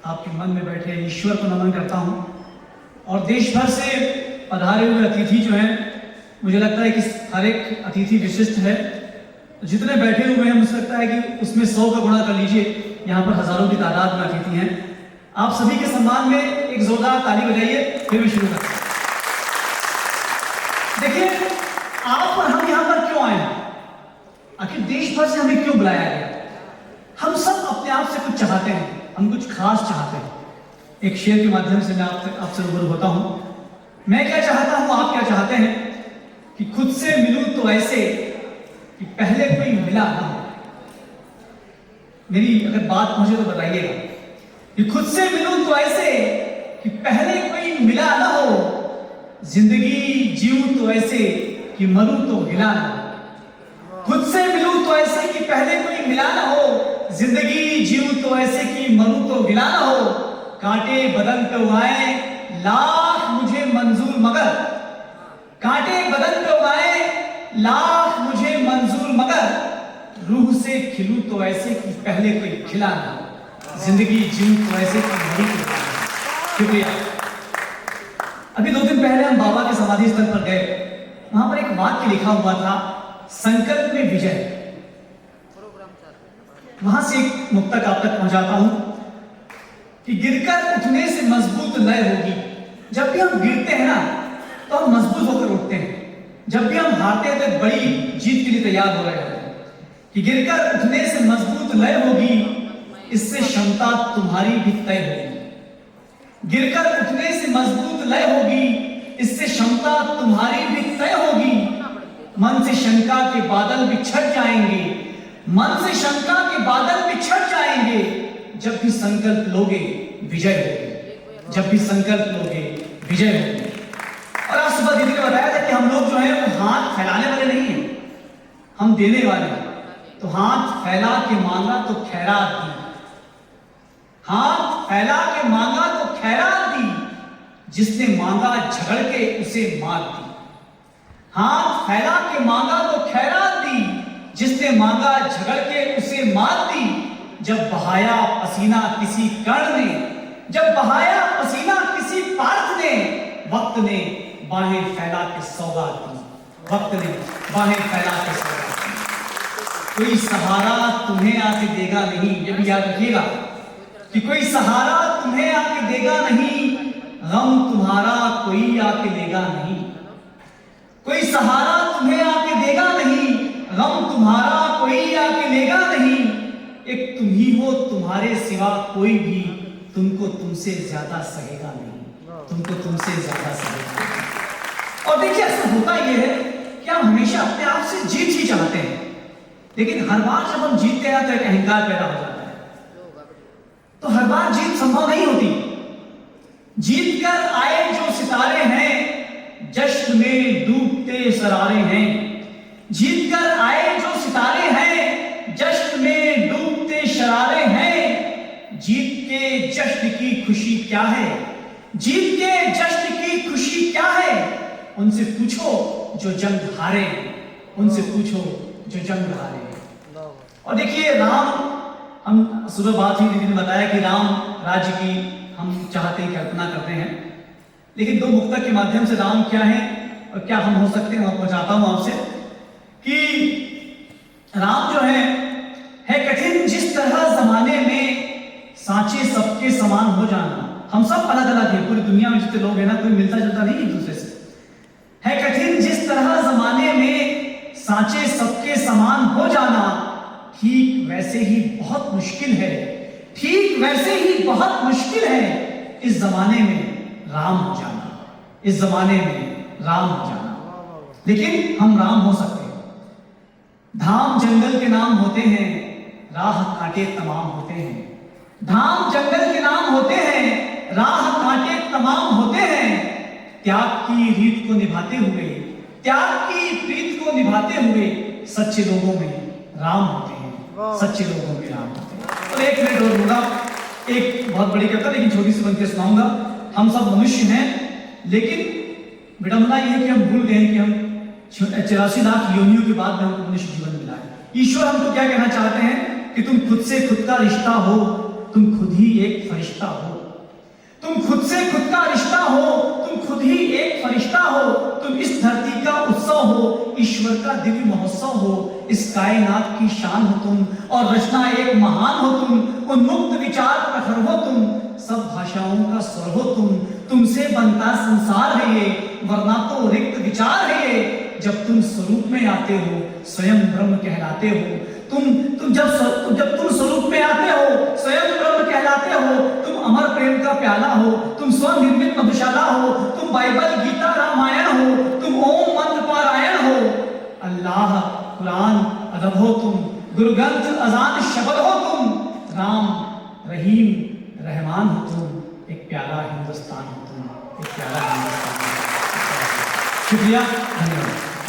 आपके मन में बैठे ईश्वर को नमन करता हूँ और देश भर से पधारे हुए अतिथि जो हैं, मुझे लगता है कि हर एक अतिथि विशिष्ट है। जितने बैठे हुए हैं मुझे लगता है कि उसमें 100 का गुणा कर लीजिए, यहाँ पर हजारों की तादाद में अतिथि हैं। आप सभी के सम्मान में एक जोरदार ताली बजाइए, फिर भी शुरू करते हैं। देखिए, आप और हम यहाँ पर क्यों आए हैं? आखिर देश भर से हमें क्यों बुलाया गया? हम सब अपने आप से कुछ चाहते हैं, हम कुछ खास चाहते हैं। एक शेर के माध्यम से मैं आपसे रूबरू होता हूं। मैं क्या चाहता हूं, आप क्या चाहते हैं? कि खुद से मिलूं तो ऐसे कि पहले कोई मिला ना हो। मेरी अगर बात पहुंचे तो बताइएगा कि खुद से मिलूं तो ऐसे कि पहले कोई मिला ना हो। जिंदगी जीऊं तो ऐसे कि मरूं तो गिला ना हो। खुद से मिलूं तो ऐसे कि पहले कोई मिला ना हो। जिंदगी जीऊं तो ऐसे कि मरूं तो गिला ना हो। कांटे बदन पे उगाए लाख मुझे मंजूर मगर, कांटे बदन पे उगाए लाख मुझे मंजूर मगर, रूह से खिलूं तो ऐसे कि पहले कोई खिला ना। जिंदगी जीऊं तो ऐसे कि मरूं तो गिला ना। शुक्रिया। अभी 2 दिन पहले हम बाबा के समाधि स्थल पर गए। वहां पर एक वाक्य लिखा हुआ था, संकल्प में विजय। वहां से एक मुक्तक आप तक पहुंचाता हूं कि गिरकर उठने से मजबूत लय होगी। जब भी हम गिरते हैं ना तो हम मजबूत होकर उठते हैं। जब भी हम हारते हैं तो बड़ी जीत के लिए तैयार हो रहे होते हैं। कि गिरकर उठने से मजबूत लय होगी, इससे क्षमता तुम्हारी भी तय होगी। गिरकर उठने से मजबूत लय होगी, इससे क्षमता तुम्हारी भी तय होगी। मन से शंका के बादल भी छट जाएंगे, मन से शंका के बादल भी छट जाएंगे। जब भी संकल्प लोगे विजय होगी, जब भी संकल्प लोगे विजय होगी। और आज सुबह दीदी ने बताया था कि हम लोग जो है वो हाथ फैलाने वाले नहीं हैं, हम देने वाले हैं। तो हाथ फैला के मांगा तो खैरात दी, हाथ फैला के मांगा तो खैरात दी। जिसने मांगा झगड़ के उसे मार दी। हाथ फैला के मांगा तो खैरात दी, जिसने मांगा झगड़ के उसे मार दी। जब बहाया पसीना किसी कर्ण ने, जब बहाया पसीना किसी पार्थ ने, वक्त ने बाहें फैला के सौगात दी, वक्त ने बाहें फैला के सौगात दी। कोई सहारा तुम्हें आके देगा नहीं, ये भी याद रखिएगा कि कोई सहारा तुम्हें आके देगा नहीं। गम तुम्हारा कोई आके लेगा नहीं। कोई सहारा तुम्हें आके देगा नहीं, गम तुम्हारा कोई आके लेगा नहीं। एक तुम ही हो, तुम्हारे सिवा कोई भी तुमको तुमसे ज्यादा सहेगा नहीं, तुमको तुमसे ज्यादा सहेगा नहीं। और देखिए, ऐसा होता यह है कि हम हमेशा अपने आप से जीत ही चाहते हैं, लेकिन हर बार जब हम जीतते हैं तो एक अहंकार पैदा हो जाता है। तो हर बार जीत संभव नहीं होती। जीत कर आए जो सितारे हैं, जश्न में डूबते सरारे हैं। जीत कर आए जो सितारे हैं, जश्न में डूबते शरारे हैं। जीत के जश्न की खुशी क्या है? जीत के जश्न की खुशी क्या है? उनसे पूछो जो जंग हारे, उनसे पूछो जो जंग हारे। और देखिए, राम, हम सुबह बात हुई, दीदी ने बताया कि राम राज्य की हम चाहते हैं, कल्पना करते हैं, लेकिन 2 मुक्तक के माध्यम से राम क्या है और क्या हम हो सकते हैं, मैं चाहता हूं आपसे कि राम जो है कठिन जिस तरह जमाने में सांचे सबके समान हो जाना। हम सब अलग अलग हैं, पूरी दुनिया में जितने लोग हैं ना, कोई मिलता जुलता नहीं एक दूसरे से। है कठिन जिस तरह जमाने में सांचे सबके समान हो जाना, ठीक वैसे ही बहुत मुश्किल है, ठीक वैसे ही बहुत मुश्किल है इस जमाने में राम हो जाना, इस जमाने में राम हो जाना। लेकिन हम राम हो सकते हैं। धाम जंगल के नाम होते हैं, राह कांटे तमाम होते हैं। धाम जंगल के नाम होते हैं, राह कांटे तमाम होते हैं। त्याग की रीत को निभाते हुए, त्याग की प्रीत को निभाते हुए सच्चे लोगों में राम होते हैं, सच्चे लोगों में राम होते हैं। तो 1 मिनट और दूंगा, एक बहुत बड़ी कथा लेकिन छोटी सी बनकर सुनाऊंगा। हम सब मनुष्य हैं, लेकिन विडंबना यह है कि हम भूल गए कि हम 84 लाख योनियों के बाद में हमको मनुष्य जीवन मिला है। ईश्वर हमको क्या कहना चाहते हैं कि तुम खुद से खुद का रिश्ता हो, तुम खुद ही एक फरिश्ता फरिश्ता हो, तुम खुद से खुद का रिश्ता हो, तुम खुद ही एक फरिश्ता हो, तुम इस धरती का उत्सव हो, ईश्वर का दिव्य महोत्सव हो, इस कायनात की शान हो तुम, और रचना एक महान हो तुम, उन्मुक्त विचार प्रखर हो तुम, सब भाषाओं का स्वर हो तुम, तुमसे बनता संसार है ये, वरना तो रिक्त विचार है ये। जब तुम स्वरूप में आते हो स्वयं ब्रह्म कहलाते हो, तुम जब तुम स्वरूप में आते हो स्वयं ब्रह्म कहलाते हो, तुम अमर प्रेम का प्याला हो, तुम स्वनिर्मित मधुशाला हो, तुम बाइबल गीता रामायण हो, तुम ओम मंत्र पारायण हो, अल्लाह कुरान अदब हो तुम, गुरु ग्रंथ अजान शब्द हो तुम, राम रहीम रहमान हो तुम, एक प्यारा हिंदुस्तान हो तुम, एक प्यारा हिंदुस्तान। शुक्रिया, धन्यवाद।